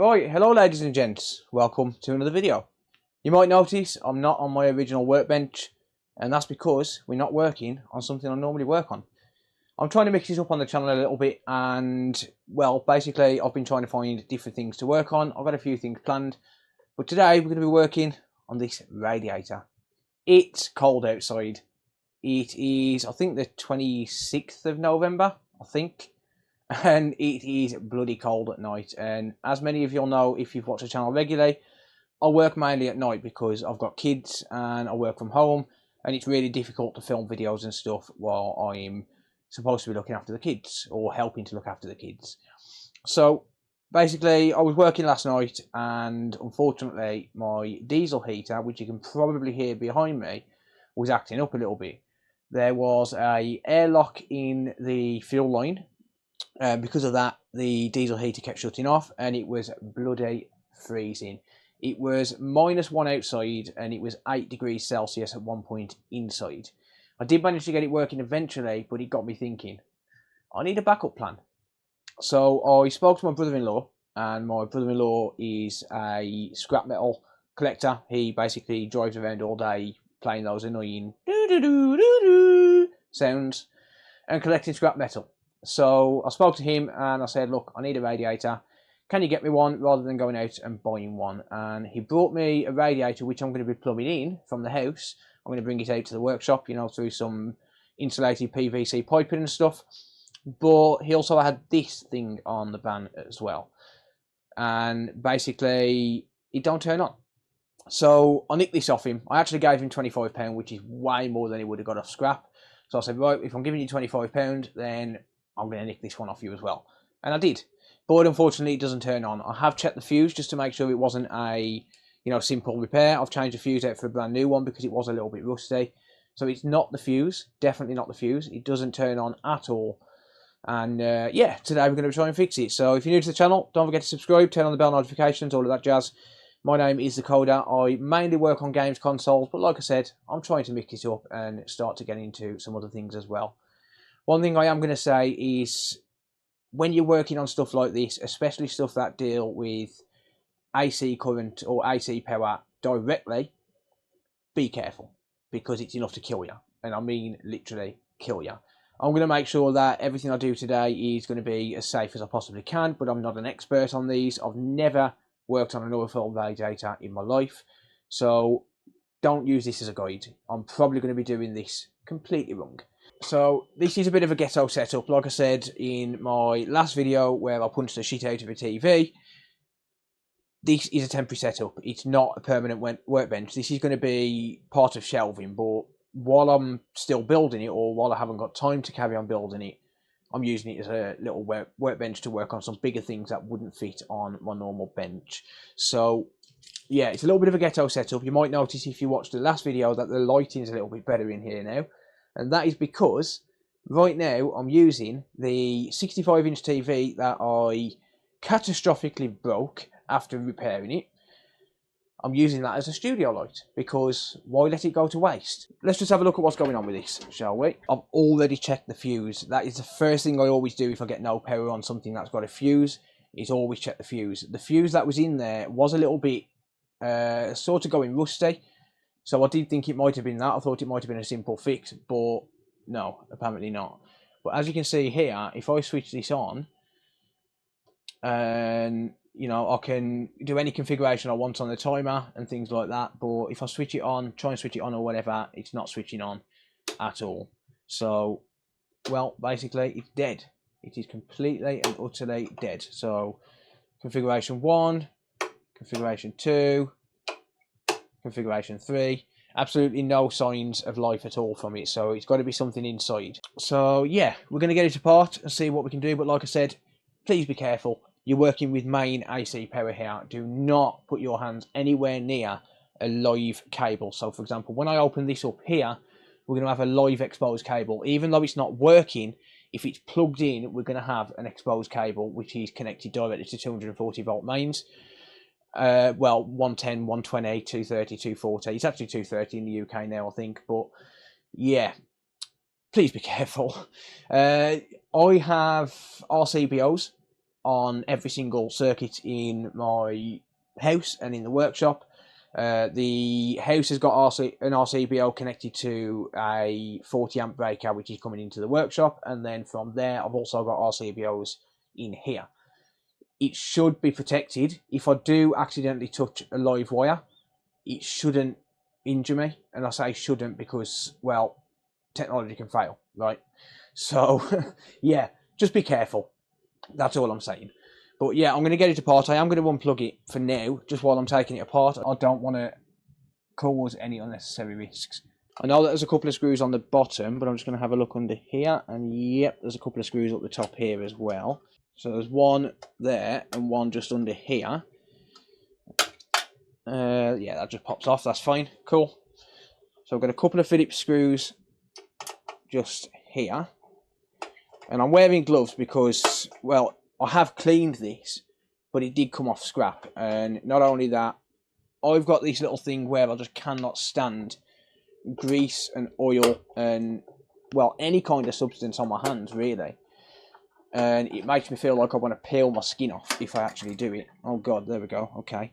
Right, hello ladies and gents, welcome to another video. You might notice I'm not on my original workbench, and that's because we're not working on something I normally work on. I'm trying to mix this up on the channel a little bit, and well, basically I've been trying to find different things to work on. I've got a few things planned, but today we're going to be working on this radiator. It's cold outside. It is, I think, the 26th of November, I think. And it is bloody cold at night, and as many of you will know if you've watched the channel regularly, I work mainly at night because I've got kids and I work from home, and it's really difficult to film videos and stuff while I'm supposed to be looking after the kids or helping to look after the kids. So basically I was working last night, and unfortunately my diesel heater, which you can probably hear behind me, was acting up a little bit. There was a airlock in the fuel line. Because of that, the diesel heater kept shutting off, and it was bloody freezing. It was -1 outside, and it was 8 degrees Celsius at one point inside. I did manage to get it working eventually, but it got me thinking, I need a backup plan. So I spoke to my brother-in-law, and my brother-in-law is a scrap metal collector. He basically drives around all day playing those annoying doo-doo-doo-doo-doo sounds and collecting scrap metal. So I spoke to him and I said, look, I need a radiator. Can you get me one rather than going out and buying one? And he brought me a radiator, which I'm going to be plumbing in from the house. I'm going to bring it out to the workshop, you know, through some insulated PVC piping and stuff. But he also had this thing on the van as well. And basically, it don't turn on. So I nicked this off him. I actually gave him £25, which is way more than he would have got off scrap. So I said, right, if I'm giving you £25, then I'm going to nick this one off you as well. And I did. But unfortunately, it doesn't turn on. I have checked the fuse just to make sure it wasn't a, simple repair. I've changed the fuse out for a brand new one because it was a little bit rusty. So it's not the fuse. Definitely not the fuse. It doesn't turn on at all. And yeah, today we're going to try and fix it. So if you're new to the channel, don't forget to subscribe, turn on the bell notifications, all of that jazz. My name is The Coder. I mainly work on games consoles, but like I said, I'm trying to mix it up and start to get into some other things as well. One thing I am going to say is, when you're working on stuff like this, especially stuff that deal with AC current or AC power directly, be careful, because it's enough to kill you. And I mean literally kill you. I'm going to make sure that everything I do today is going to be as safe as I possibly can, but I'm not an expert on these. I've never worked on an oil filled radiator in my life, so don't use this as a guide. I'm probably going to be doing this completely wrong. So this is a bit of a ghetto setup. Like I said in my last video where I punched the shit out of a TV, this is a temporary setup. It's not a permanent workbench. This is going to be part of shelving, but while I'm still building it, or while I haven't got time to carry on building it, I'm using it as a little workbench to work on some bigger things that wouldn't fit on my normal bench. So yeah, it's a little bit of a ghetto setup. You might notice if you watched the last video that the lighting is a little bit better in here now. And that is because right now I'm using the 65-inch TV that I catastrophically broke after repairing it. I'm using that as a studio light, because why let it go to waste? Let's just have a look at what's going on with this, shall we? I've already checked the fuse. That is the first thing I always do if I get no power on something that's got a fuse, is always check the fuse. The fuse that was in there was a little bit sort of going rusty. So I did think it might have been that. I thought it might have been a simple fix, but no, apparently not. But as you can see here, if I switch this on, and I can do any configuration I want on the timer and things like that. But if I switch it on, try and switch it on or whatever, it's not switching on at all. So, well, basically it's dead. It is completely and utterly dead. So, configuration 1, configuration 2, configuration 3, absolutely no signs of life at all from it, so it's got to be something inside. So yeah, we're going to get it apart and see what we can do, but like I said, please be careful. You're working with main AC power here. Do not put your hands anywhere near a live cable. So for example, when I open this up here, we're going to have a live exposed cable. Even though it's not working, if it's plugged in, we're going to have an exposed cable which is connected directly to 240 volt mains. Well, 110, 120, 230, 240. It's actually 230 in the UK now, I think. But yeah, please be careful. I have RCBOs on every single circuit in my house and in the workshop. The house has got an RCBO connected to a 40 amp breaker, which is coming into the workshop, and then from there I've also got RCBOs in here. It should be protected. If I do accidentally touch a live wire, it shouldn't injure me, and I say shouldn't because, well, technology can fail, right? So yeah, just be careful. That's all I'm saying. But yeah, I'm going to get it apart. I am going to unplug it for now, just while I'm taking it apart. I don't want to cause any unnecessary risks. I know that there's a couple of screws on the bottom, but I'm just going to have a look under here. And yep, there's a couple of screws up the top here as well. So there's one there and one just under here. Yeah, that just pops off. That's fine. Cool. So I've got a couple of Phillips screws just here. And I'm wearing gloves because, well, I have cleaned this, but it did come off scrap. And not only that, I've got this little thing where I just cannot stand grease and oil and, well, any kind of substance on my hands, really. And it makes me feel like I want to peel my skin off if I actually do it. Oh, God, there we go. Okay.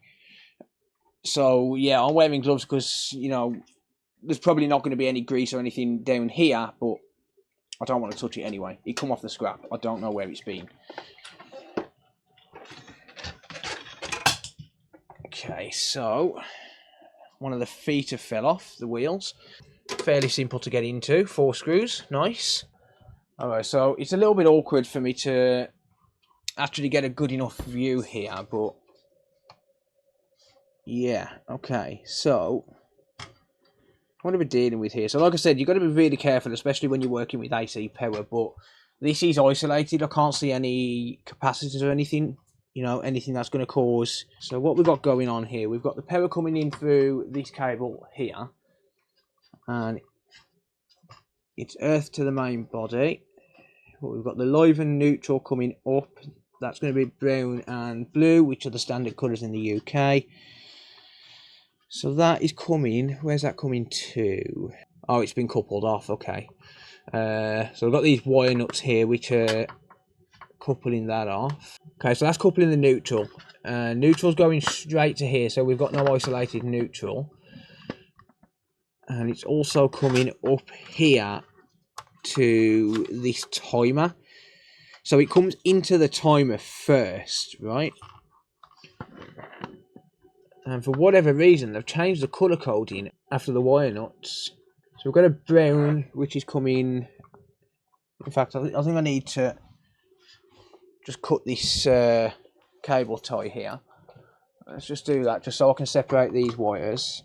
So, yeah, I'm wearing gloves because, you know, there's probably not going to be any grease or anything down here, but I don't want to touch it anyway. It come off the scrap. I don't know where it's been. Okay, so one of the feet have fell off the wheels. Fairly simple to get into. 4 screws, nice. Alright, so it's a little bit awkward for me to actually get a good enough view here, but yeah, okay, so what are we dealing with here? So like I said, you've got to be really careful, especially when you're working with AC power, but this is isolated. I can't see any capacitors or anything, you know, anything that's going to cause. So what we've got going on here, we've got the power coming in through this cable here, and it's earth to the main body. We've got the live and neutral coming up. That's going to be brown and blue, which are the standard colours in the UK. So that is coming, where's that coming to? Oh, it's been coupled off, okay. So I've got these wire nuts here, which are coupling that off. Okay, so that's coupling the neutral. Neutral's going straight to here, so we've got no isolated neutral. And it's also coming up here to this timer. So it comes into the timer first, right? And for whatever reason, they've changed the colour coding after the wire nuts. So we've got a brown, which is coming... In fact, I think I need to just cut this cable tie here. Let's just do that, just so I can separate these wires.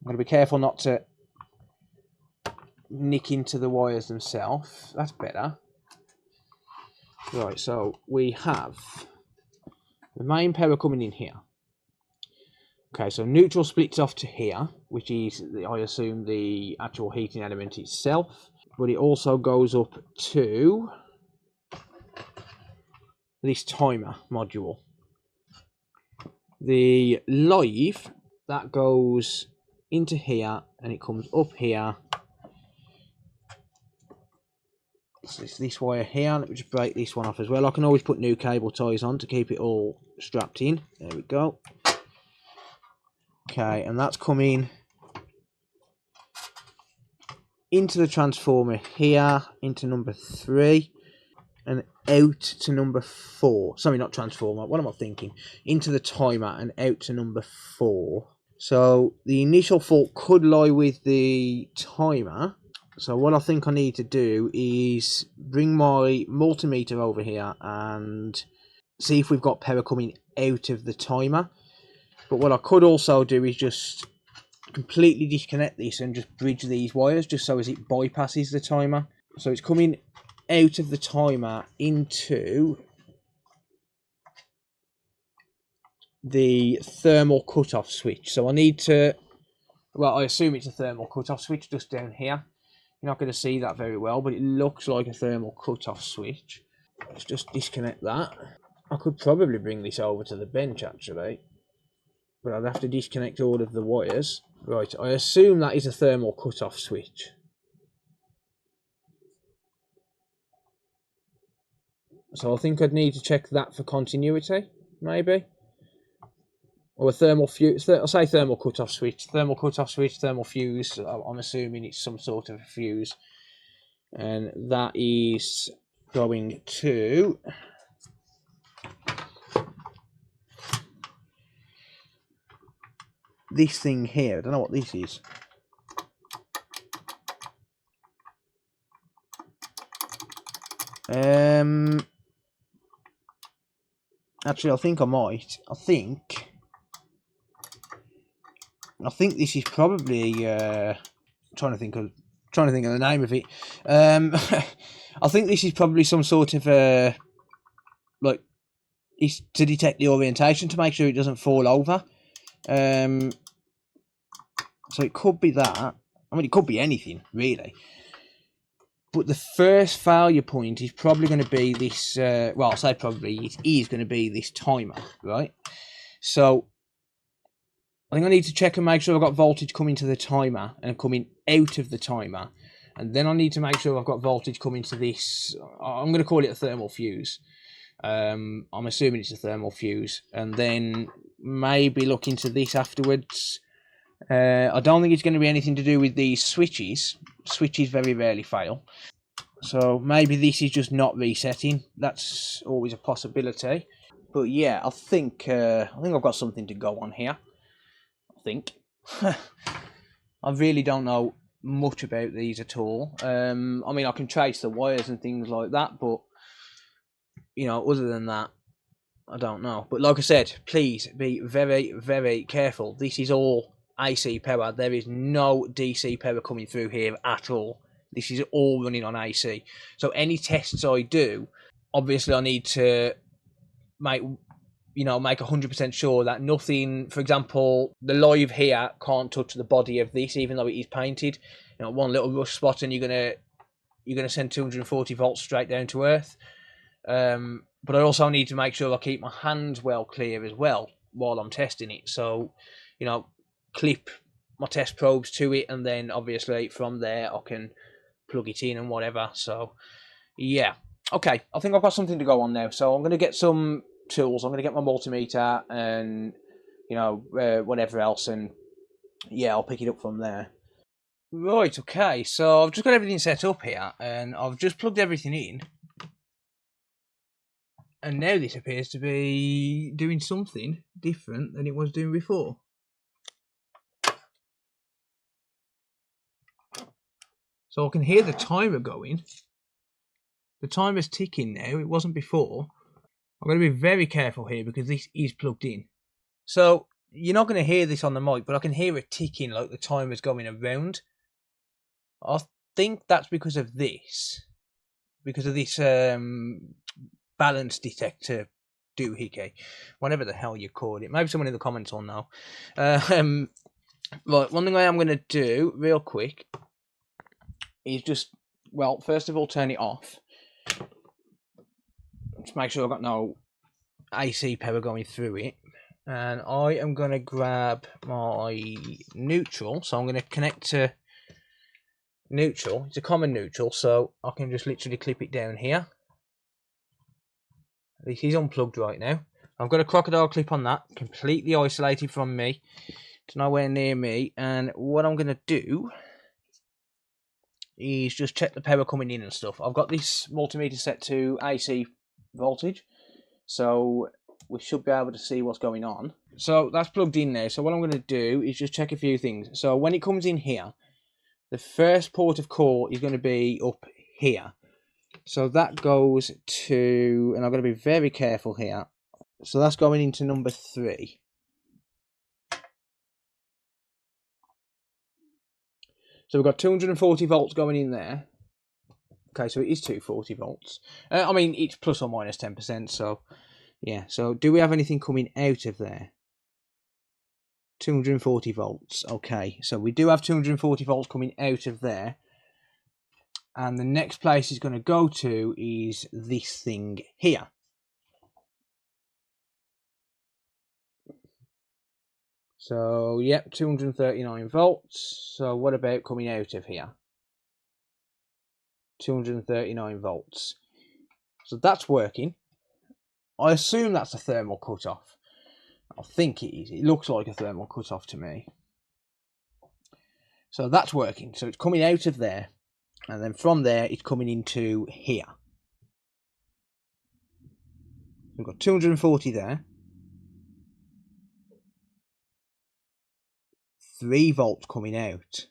I'm going to be careful not to nick into the wires themselves. That's better. Right, so we have the main power coming in here. Okay, so neutral splits off to here, which is, I assume, the actual heating element itself. But it also goes up to this timer module. The live, that goes into here and it comes up here. So it's this wire here. Let me just break this one off as well. I can always put new cable ties on to keep it all strapped in. There we go. Okay, and that's coming into the transformer here, into number 3, and out to number 4. Sorry, not transformer. What am I thinking? Into the timer and out to number 4. So the initial fault could lie with the timer. So what I think I need to do is bring my multimeter over here and see if we've got power coming out of the timer. But what I could also do is just completely disconnect this and just bridge these wires just so as it bypasses the timer. So it's coming out of the timer into the thermal cutoff switch. So I need to, well, I assume it's a thermal cutoff switch just down here. You're not going to see that very well, but it looks like a thermal cutoff switch. Let's just disconnect that. I could probably bring this over to the bench actually, but I'd have to disconnect all of the wires. Right, I assume that is a thermal cutoff switch. So I think I'd need to check that for continuity, maybe. Or a thermal fuse. I'll say thermal cut-off switch. Thermal cut-off switch, thermal fuse. I'm assuming it's some sort of a fuse. And that is going to... this thing here. I don't know what this is. Actually, I think I might. I think this is probably trying to think of the name of it. I think this is probably some sort of like, it's to detect the orientation to make sure it doesn't fall over. So it could be that. I mean, it could be anything really. But the first failure point is probably going to be this, well, I'll say probably, it is going to be this timer, right? So, I think I need to check and make sure I've got voltage coming to the timer and coming out of the timer. And then I need to make sure I've got voltage coming to this, I'm going to call it a thermal fuse. I'm assuming it's a thermal fuse. And then maybe look into this afterwards. I don't think it's going to be anything to do with these switches. Switches very rarely fail. So maybe this is just not resetting. That's always a possibility. But yeah, I think I've got something to go on here. I think. I really don't know much about these at all. I mean, I can trace the wires and things like that, but you know, other than that, I don't know. But like I said, please be very, very careful. This is all AC power. There is no DC power coming through here at all. This is all running on AC. So any tests I do, obviously I need to make 100% sure that nothing, for example, the live here can't touch the body of this, even though it is painted. You know, one little rust spot and you're gonna send 240 volts straight down to earth. But I also need to make sure I keep my hands well clear as well while I'm testing it. So, you know, clip my test probes to it, and then obviously from there I can plug it in and whatever. So yeah, okay, I think I've got something to go on now. So I'm going to get some tools. I'm going to get my multimeter and whatever else, and yeah, I'll pick it up from there. Right, okay, so I've just got everything set up here and I've just plugged everything in, and now this appears to be doing something different than it was doing before. So I can hear the timer going. The timer's ticking now. It wasn't before. I'm going to be very careful here because this is plugged in. So you're not going to hear this on the mic, but I can hear it ticking like the timer's going around. I think that's because of this. Because of this balance detector doohickey. Whatever the hell you call it. Maybe someone in the comments will know. Right, one thing I am going to do real quick is just, well, first of all, turn it off. Just make sure I've got no AC power going through it. And I am going to grab my neutral. So I'm going to connect to neutral. It's a common neutral, so I can just literally clip it down here. This is unplugged right now. I've got a crocodile clip on that, completely isolated from me. It's nowhere near me. And what I'm going to do is just check the power coming in and stuff. I've got this multimeter set to AC voltage, so we should be able to see what's going on. So that's plugged in now. So what I'm going to do is just check a few things. So when it comes in here, the first port of call is going to be up here. So that goes to, and I've got to be very careful here. So that's going into number 3. So we've got 240 volts going in there. Okay, so it is 240 volts. I mean, it's plus or minus 10%, so yeah. So do we have anything coming out of there? 240 volts. Okay, so we do have 240 volts coming out of there. And the next place it's going to go to is this thing here. So, yep, 239 volts. So what about coming out of here? 239 volts. So that's working. I assume that's a thermal cutoff. I think it is. It looks like a thermal cutoff to me. So that's working. So it's coming out of there. And then from there, it's coming into here. We've got 240 there. 3 volts coming out.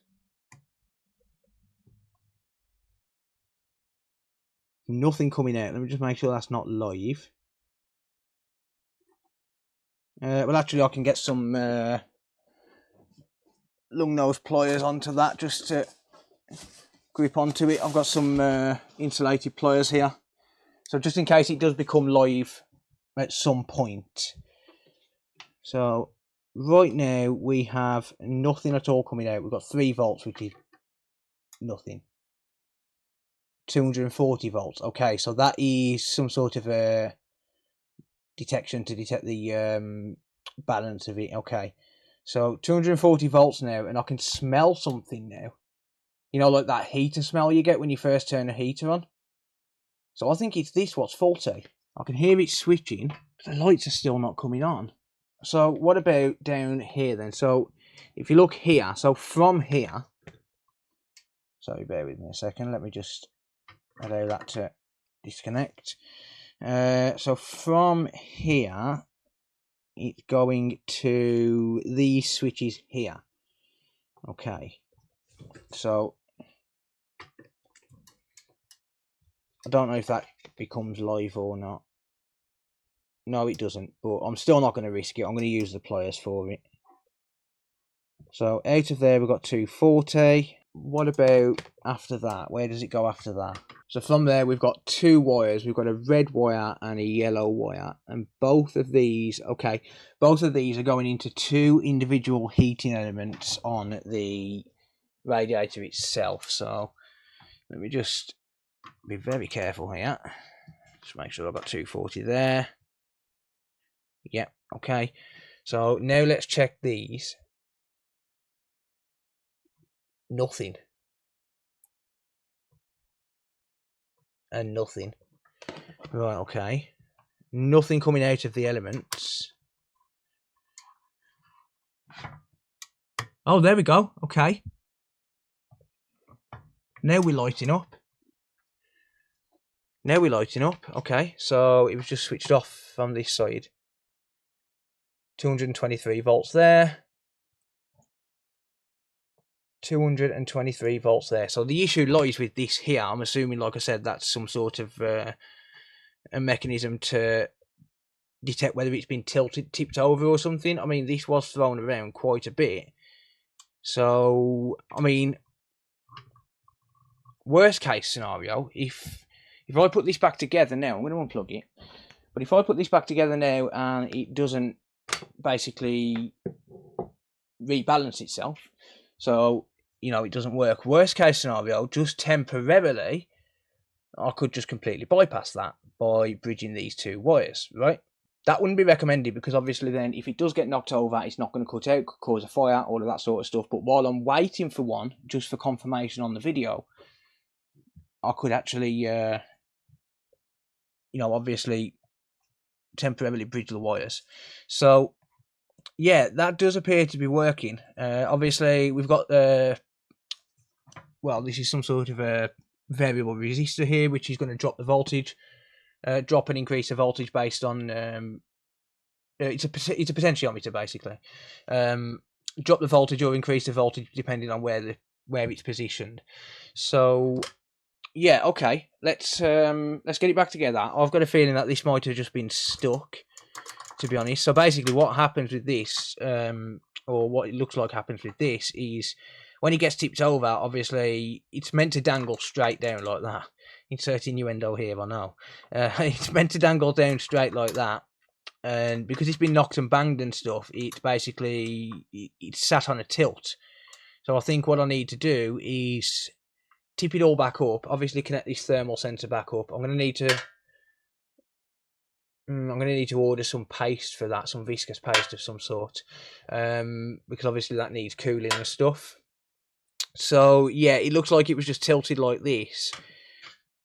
Nothing coming out. Let me just make sure that's not live. Well, actually, I can get some long nose pliers onto that just to grip onto it. I've got some insulated pliers here. So just in case it does become live at some point. So right now we have nothing at all coming out. We've got 3 volts, which is nothing. 240 volts. Okay, so that is some sort of a detection to detect the balance of it. Okay, so 240 volts now, and I can smell something now. You know, like that heater smell you get when you first turn a heater on. So I think it's this what's faulty. I can hear it switching, but the lights are still not coming on. So what about down here then? So if you look here, so from here, sorry, bear with me a second. Let me just allow that to disconnect. So from here, it's going to these switches here. Okay, so I don't know if that becomes live or not. No, it doesn't, but I'm still not going to risk it. I'm going to use the pliers for it. So out of there, we've got 240. What about after that? Where does it go after that? So from there, we've got 2 wires. We've got a red wire and a yellow wire. And both of these, okay, both of these are going into 2 individual heating elements on the radiator itself. So let me just be very careful here. Just make sure I've got 240 there. Yep, okay. So now let's check these. Nothing. And nothing. Right, okay. Nothing coming out of the elements. Oh, there we go. Okay. Now we're lighting up. Now we're lighting up. Okay, so it was just switched off from this side. 223 volts there. 223 volts there. So the issue lies with this here. I'm assuming, like I said, that's some sort of a mechanism to detect whether it's been tipped over or something. I mean, this was thrown around quite a bit. So, I mean, worst case scenario, if I put this back together now, I'm going to unplug it. But if I put this back together now and it doesn't basically rebalance itself, so, you know, it doesn't work. Worst case scenario, just temporarily, I could just completely bypass that by bridging these 2 wires, right? That wouldn't be recommended because obviously then if it does get knocked over, it's not going to cut out, could cause a fire, all of that sort of stuff. But while I'm waiting for one, just for confirmation on the video, I could actually, you know, obviously temporarily bridge the wires. So, yeah, that does appear to be working. Obviously, we've got well, this is some sort of a variable resistor here, which is going to drop the voltage, drop and increase the voltage based on it's a potentiometer basically. Drop the voltage or increase the voltage depending on where it's positioned. So yeah, okay, let's get it back together. I've got a feeling that this might have just been stuck, to be honest. So basically what happens with this, or what it looks like happens with this, is when it gets tipped over, obviously it's meant to dangle straight down like that. Insert innuendo here, I know. It's meant to dangle down straight like that, and because it's been knocked and banged and stuff, it's basically it's sat on a tilt. So I think what I need to do is tip it all back up. Obviously connect this thermal sensor back up. I'm going to need to order some paste for that, some viscous paste of some sort, because obviously that needs cooling and stuff. So yeah, it looks like it was just tilted like this,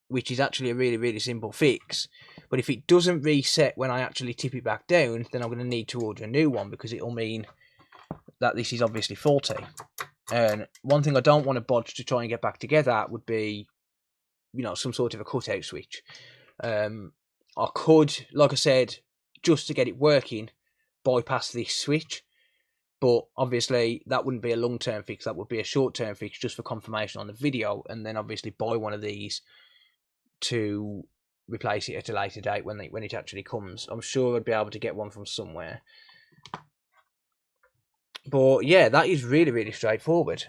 which is actually a really, really simple fix. But if it doesn't reset when I actually tip it back down, then I'm going to need to order a new one, because it'll mean that this is obviously faulty. And one thing I don't want to bodge to try and get back together would be, you know, some sort of a cutout switch. I could, like I said, just to get it working, bypass this switch. But obviously that wouldn't be a long-term fix, that would be a short-term fix just for confirmation on the video, and then obviously buy one of these to replace it at a later date when it actually comes. I'm sure I'd be able to get one from somewhere. But yeah, that is really, really straightforward.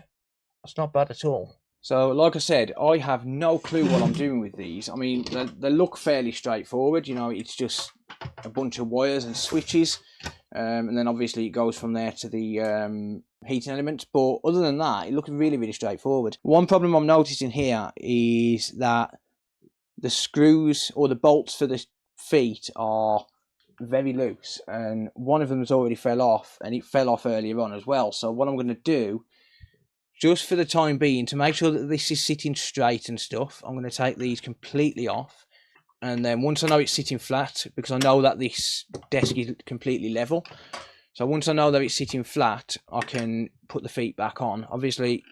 That's not bad at all. So like I said, I have no clue what I'm doing with these. I mean, they look fairly straightforward. You know, it's just a bunch of wires and switches. And then obviously it goes from there to the heating element. But other than that, it looks really, really straightforward. One problem I'm noticing here is that the screws or the bolts for the feet are very loose. And one of them has already fell off, and it fell off earlier on as well. So what I'm going to do, just for the time being, to make sure that this is sitting straight and stuff, I'm going to take these completely off. And then once I know it's sitting flat, because I know that this desk is completely level, so once I know that it's sitting flat, I can put the feet back on. Obviously,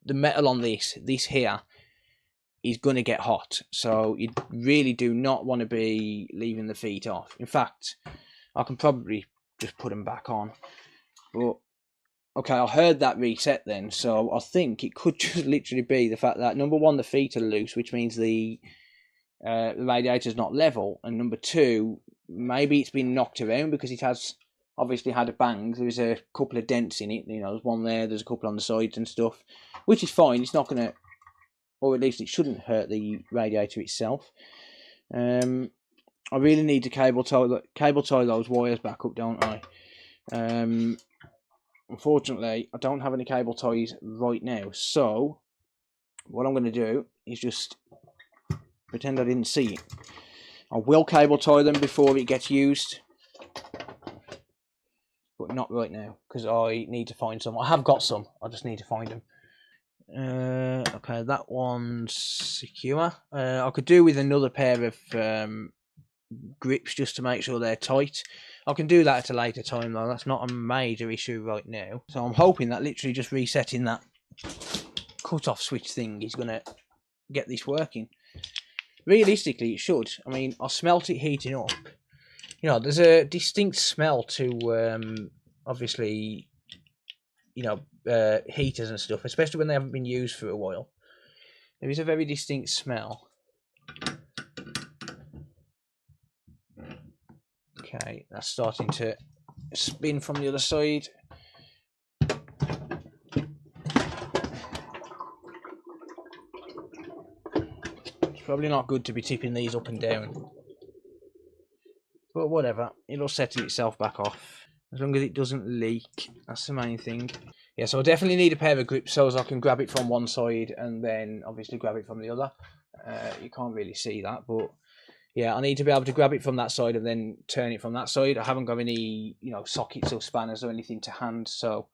the metal on this here is going to get hot, so you really do not want to be leaving the feet off. In fact, I can probably just put them back on. But okay, I heard that reset then, so I think it could just literally be the fact that, number one, the feet are loose, which means the radiator's not level, and number two, maybe it's been knocked around because it has obviously had a bang. There's a couple of dents in it, you know, there's one there, there's a couple on the sides and stuff, which is fine. It's not going to, or at least it shouldn't hurt the radiator itself. I really need to cable tie those wires back up, don't I? Unfortunately, I don't have any cable ties right now, so what I'm going to do is just pretend I didn't see it. I will cable tie them before it gets used, but not right now, because I need to find some. I have got some, I just need to find them. Okay, that one's secure. I could do with another pair of grips just to make sure they're tight. I can do that at a later time though, that's not a major issue right now. So I'm hoping that literally just resetting that cut-off switch thing is going to get this working. Realistically, it should. I mean, I smelt it heating up. You know, there's a distinct smell to, obviously, you know, heaters and stuff, especially when they haven't been used for a while. There is a very distinct smell. Okay, that's starting to spin from the other side. Probably not good to be tipping these up and down, but whatever, it'll settle itself back off as long as it doesn't leak. That's the main thing. Yeah, so I definitely need a pair of grips so as I can grab it from one side and then obviously grab it from the other. You can't really see that, but yeah, I need to be able to grab it from that side and then turn it from that side. I haven't got any, you know, sockets or spanners or anything to hand, so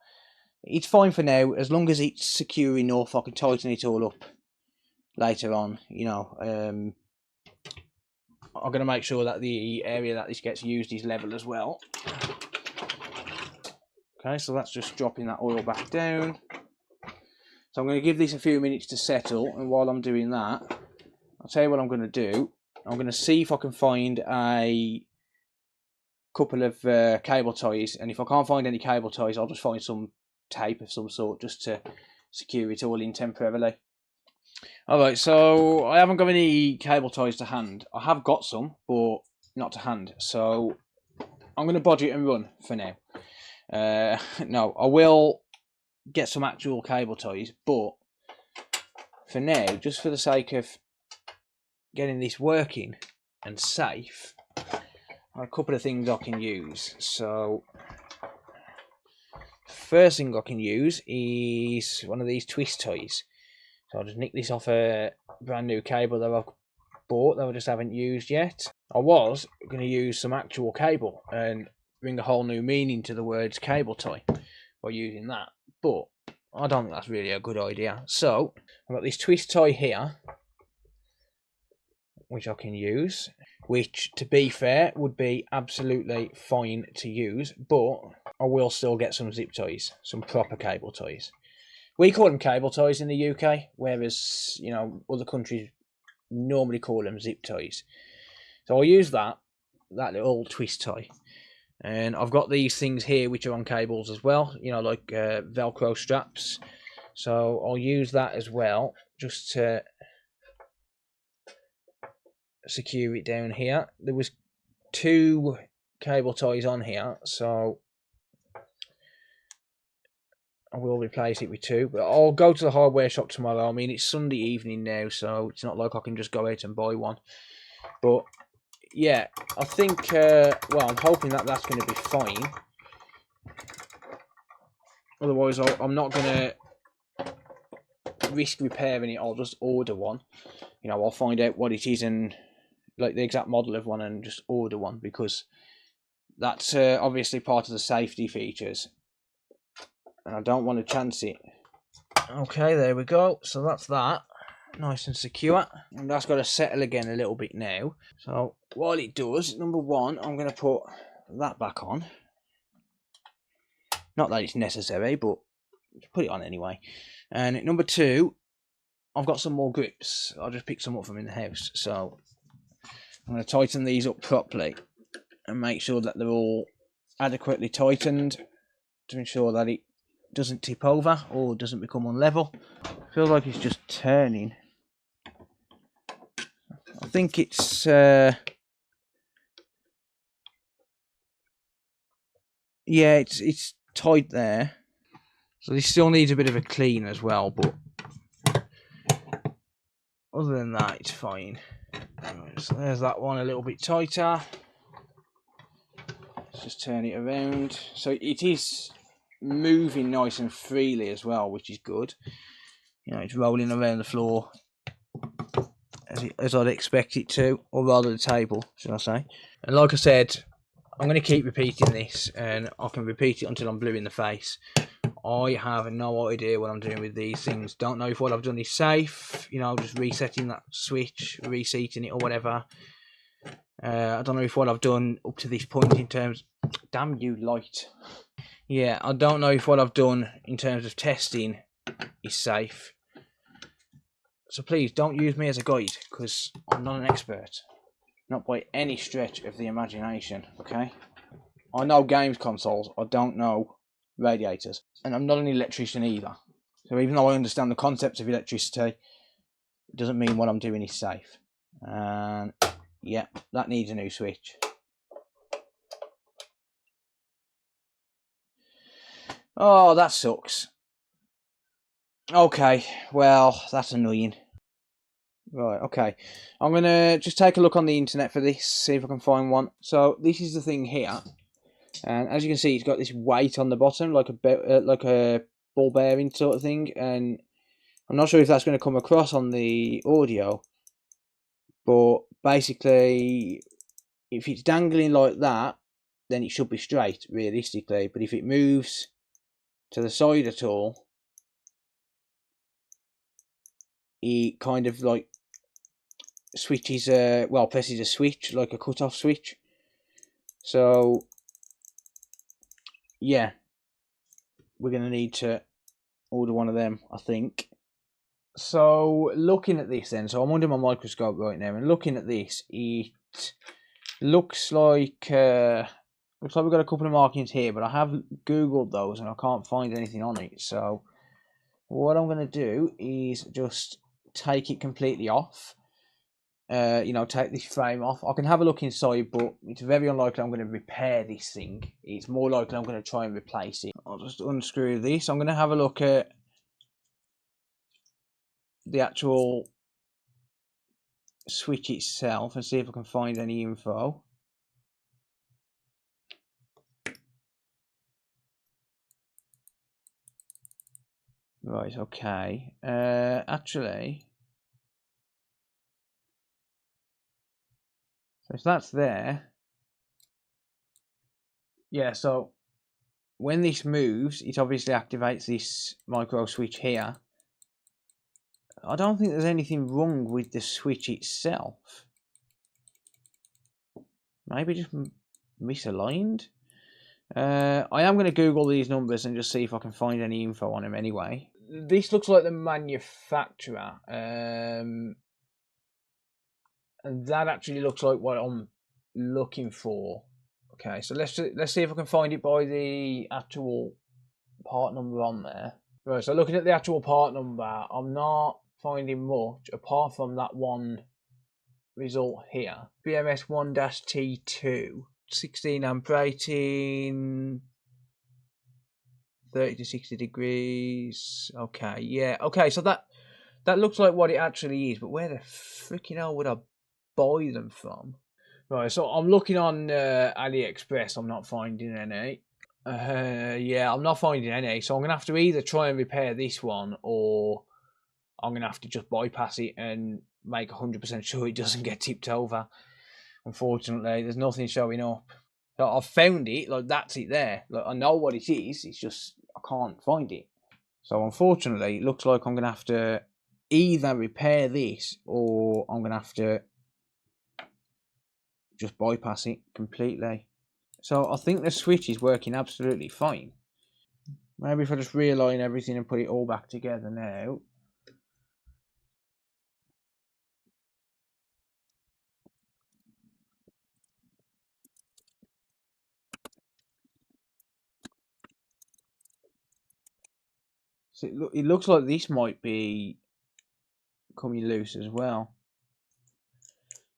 it's fine for now. As long as it's secure enough, I can tighten it all up later on. You know, I'm going to make sure that the area that this gets used is level as well. Okay, so that's just dropping that oil back down. So I'm going to give this a few minutes to settle, and while I'm doing that, I'll tell you what I'm going to do. I'm going to see if I can find a couple of cable ties, and if I can't find any cable ties, I'll just find some tape of some sort just to secure it all in temporarily. Alright, so I haven't got any cable ties to hand. I have got some, but not to hand. So I'm going to bodge it and run for now. No, I will get some actual cable ties, but for now, just for the sake of getting this working and safe, a couple of things I can use. So first thing I can use is one of these twist ties. So I'll just nick this off a brand new cable that I've bought that I just haven't used yet. I was going to use some actual cable and bring a whole new meaning to the words cable tie by using that, but I don't think that's really a good idea. So I've got this twist tie here, which I can use, which, to be fair, would be absolutely fine to use, but I will still get some zip ties, some proper cable ties. We call them cable ties in the UK, whereas, you know, other countries normally call them zip ties. So I'll use that little twist tie. And I've got these things here which are on cables as well, you know, like Velcro straps. So I'll use that as well, just to secure it down here. There was 2 cable ties on here, so I will replace it with 2. But I'll go to the hardware shop tomorrow. I mean, it's Sunday evening now, so it's not like I can just go out and buy one. But yeah, I think, well, I'm hoping that that's going to be fine. Otherwise, I'm not going to risk repairing it. I'll just order one. You know, I'll find out what it is and like the exact model of one and just order one, because that's obviously part of the safety features. And I don't want to chance it. Okay, there we go. So that's that. Nice and secure, and that's got to settle again a little bit now. So while it does, number one, I'm going to put that back on. Not that it's necessary, but put it on anyway. And number two, I've got some more grips. I just picked some up from in the house, so I'm going to tighten these up properly and make sure that they're all adequately tightened to ensure that it doesn't tip over or doesn't become unlevel. I feel like it's just turning. I think it's yeah, it's tight there. So this still needs a bit of a clean as well, but other than that, it's fine. Right, so there's that one a little bit tighter. Let's just turn it around. So it is moving nice and freely as well, which is good. You know, it's rolling around the floor as I'd expect it to, or rather the table, should I say. And like I said, I'm going to keep repeating this, and I can repeat it until I'm blue in the face. I have no idea what I'm doing with these things. Don't know if what I've done is safe, you know, just resetting that switch, reseating it or whatever. I don't know if what I've done up to this point in terms... Damn you, light. Yeah, I don't know if what I've done in terms of testing is safe. So please don't use me as a guide, because I'm not an expert. Not by any stretch of the imagination, okay? I know games consoles, I don't know radiators. And I'm not an electrician either. So even though I understand the concepts of electricity, it doesn't mean what I'm doing is safe. And yeah, that needs a new switch. Oh, that sucks. Okay, well, that's annoying. Right, okay. I'm going to just take a look on the internet for this, see if I can find one. So, this is the thing here. And as you can see, it's got this weight on the bottom, like a ball bearing sort of thing. And I'm not sure if that's going to come across on the audio. But basically, if it's dangling like that, then it should be straight, realistically. But if it moves to the side at all, it kind of like switches, well, presses a switch, like a cut-off switch. So, yeah, we're going to need to order one of them, I think. So, looking at this then, so I'm under my microscope right now, and looking at this, it looks like we've got a couple of markings here, but I have Googled those and I can't find anything on it. So, what I'm going to do is just take it completely off. You know, take this frame off. I can have a look inside, but it's very unlikely I'm going to repair this thing. It's more likely I'm going to try and replace it. I'll just unscrew this. I'm going to have a look at the actual switch itself and see if I can find any info. Right, okay. Actually, so if that's there, yeah, so when this moves, it obviously activates this micro switch here. I don't think there's anything wrong with the switch itself. Maybe just misaligned. I am going to Google these numbers and just see if I can find any info on them anyway. This looks like the manufacturer. And that actually looks like what I'm looking for. Okay, so let's see if I can find it by the actual part number on there. Right, so looking at the actual part number, I'm not finding much apart from that one result here. BMS 1-T2, 16 amp rating, 30 to 60 degrees. Okay, yeah, okay, so that looks like what it actually is, but where the freaking hell would I buy them from? Right, so I'm looking on AliExpress. I'm not finding any. Yeah, I'm not finding any. So I'm going to have to either try and repair this one, or I'm going to have to just bypass it and make 100% sure it doesn't get tipped over. Unfortunately, there's nothing showing up. So I've found it. Like, that's it there. Like, I know what it is. It's just I can't find it. So unfortunately, it looks like I'm going to have to either repair this, or I'm going to have to just bypass it completely. So I think the switch is working absolutely fine. Maybe if I just realign everything and put it all back together now. So it looks like this might be coming loose as well.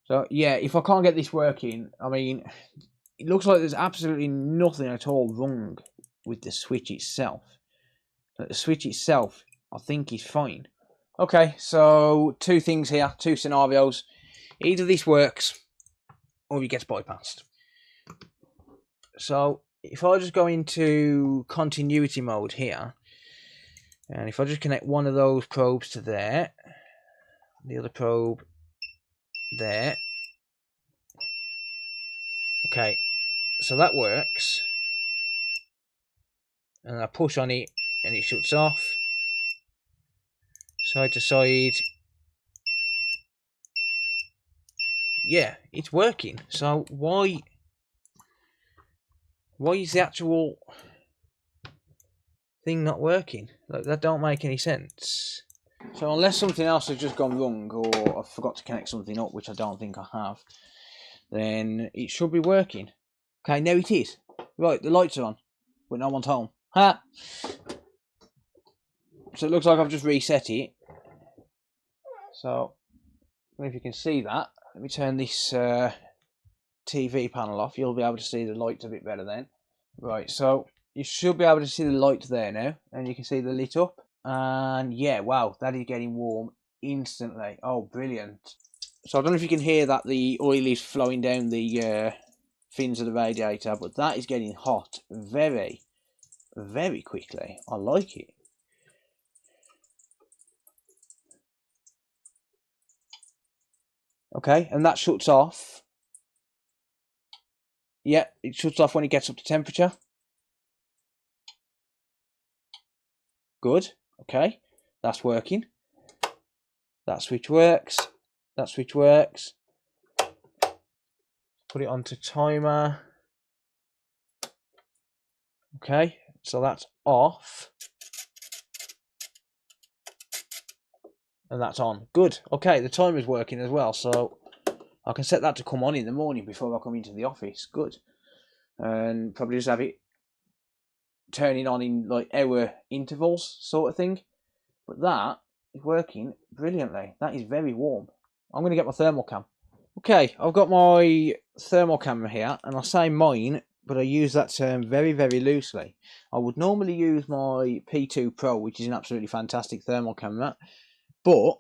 So yeah, if I can't get this working, I mean, it looks like there's absolutely nothing at all wrong with the switch itself. But the switch itself, I think, is fine. Okay, so two things here, two scenarios. Either this works, or it gets bypassed. So if I just go into continuity mode here, and if I just connect one of those probes to there, the other probe there. Okay, so that works. And I push on it and it shuts off. Side to side. Yeah, it's working. So why is the actual thing not working? Like, that don't make any sense. So unless something else has just gone wrong, or I forgot to connect something up, which I don't think I have, then it should be working. Okay, now it is. Right, the lights are on, but no one's home. Ha! So it looks like I've just reset it. So, I don't know if you can see that. Let me turn this TV panel off. You'll be able to see the lights a bit better then. Right, so you should be able to see the lights there now, and you can see the lit up. And yeah, wow, that is getting warm instantly. Oh, brilliant. So I don't know if you can hear that the oil is flowing down the fins of the radiator, but that is getting hot very, very quickly. I like it. Okay, and that shuts off. Yeah, it shuts off when it gets up to temperature. Good. Okay, that's working. That switch works. That switch works. Put it onto timer. Okay, so that's off. And that's on. Good. Okay, the timer's working as well, so I can set that to come on in the morning before I come into the office. Good. And probably just have it turning on in like hour intervals sort of thing. But that is working brilliantly. That is very warm. I'm going to get my thermal cam. Okay, I've got my thermal camera here, and I say mine, but I use that term very, very loosely. I would normally use my P2 Pro, which is an absolutely fantastic thermal camera, but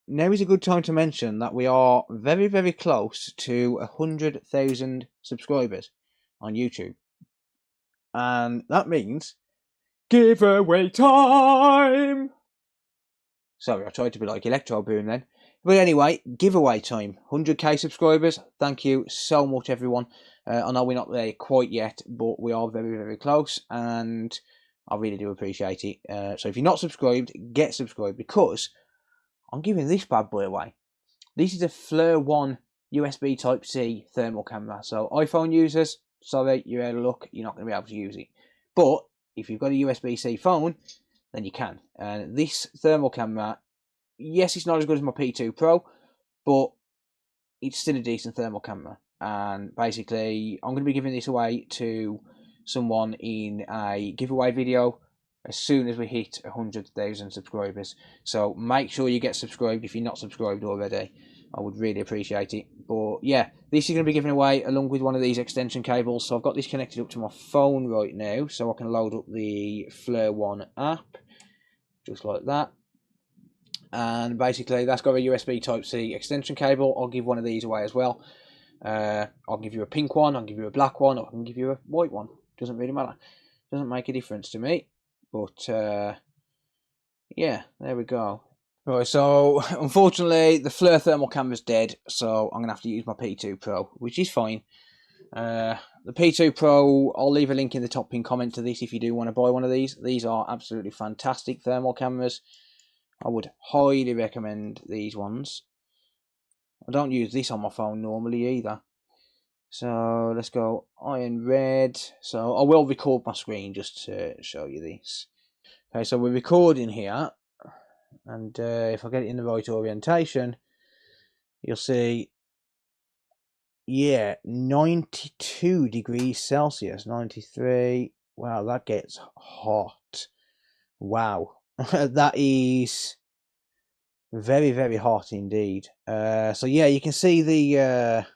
now is a good time to mention that we are very, very close to 100,000 subscribers on YouTube. And that means giveaway time! Sorry, I tried to be like Electro Boom then. But anyway, giveaway time. 100k subscribers. Thank you so much, everyone. I know we're not there quite yet, but we are very, very close, and I really do appreciate it. So if you're not subscribed, get subscribed, because I'm giving this bad boy away. This is a Flare 1 USB Type-C thermal camera. So iPhone users, sorry, you're out of luck, you're not going to be able to use it. But if you've got a USB-C phone, then you can. And this thermal camera, yes, it's not as good as my P2 Pro, but it's still a decent thermal camera. And basically, I'm going to be giving this away to someone in a giveaway video as soon as we hit 100,000 subscribers. So make sure you get subscribed if you're not subscribed already. I would really appreciate it. But yeah, this is going to be given away along with one of these extension cables. So I've got this connected up to my phone right now, so I can load up the Flare 1 app, just like that. And basically that's got a USB Type-C extension cable. I'll give one of these away as well. I'll give you a pink one, I'll give you a black one, or I can give you a white one. Doesn't really matter. Doesn't make a difference to me. But yeah, there we go. Right, so unfortunately the Flare thermal camera's dead, so I'm gonna have to use my P2 Pro, which is fine. The P2 Pro, I'll leave a link in the top pin comment to this if you do want to buy one of these. These are absolutely fantastic thermal cameras. I would highly recommend these ones. I don't use this on my phone normally either. So let's go iron red. So I will record my screen just to show you this. Okay, so we're recording here. And if I get it in the right orientation, you'll see, yeah, 92 degrees Celsius, 93. Wow, that gets hot. Wow, that is very, very hot indeed. So yeah, you can see the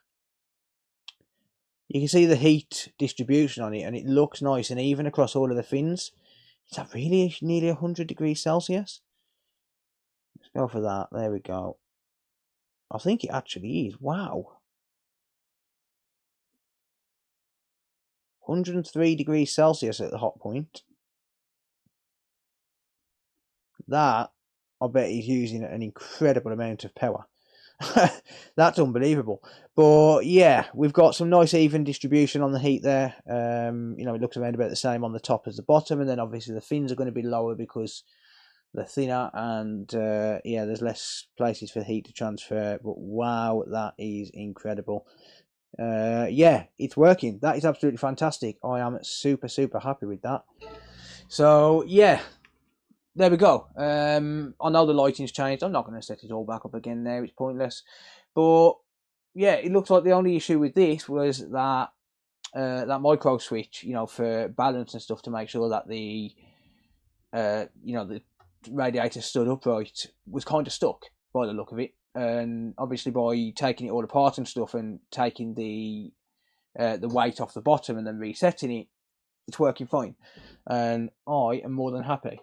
heat distribution on it, and it looks nice and even across all of the fins. Is that really nearly 100 degrees Celsius? Let's go for that. There we go. I think it actually is. Wow. 103 degrees Celsius at the hot point. That, I bet he's using an incredible amount of power. That's unbelievable. But yeah, we've got some nice even distribution on the heat there. You know, it looks around about the same on the top as the bottom, and then obviously the fins are going to be lower because they're thinner, and yeah, there's less places for heat to transfer. But wow, that is incredible. Yeah, it's working. That is absolutely fantastic. I am super, super happy with that. So yeah, there we go. I know the lighting's changed. I'm not going to set it all back up again now. It's pointless. But yeah, it looks like the only issue with this was that that micro switch, you know, for balance and stuff, to make sure that the you know, the radiator stood upright, was kind of stuck by the look of it. And obviously by taking it all apart and stuff and taking the weight off the bottom and then resetting it, it's working fine. And I am more than happy.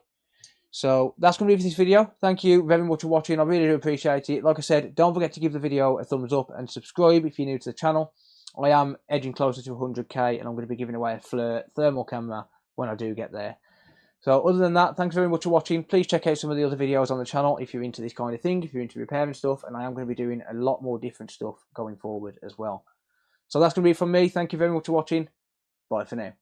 So that's going to be it for this video. Thank you very much for watching. I really do appreciate it. Like I said, don't forget to give the video a thumbs up and subscribe if you're new to the channel. I am edging closer to 100k, and I'm going to be giving away a Flare thermal camera when I do get there. So other than that, thanks very much for watching. Please check out some of the other videos on the channel if you're into this kind of thing, if you're into repairing stuff, and I am going to be doing a lot more different stuff going forward as well. So that's going to be it from me. Thank you very much for watching. Bye for now.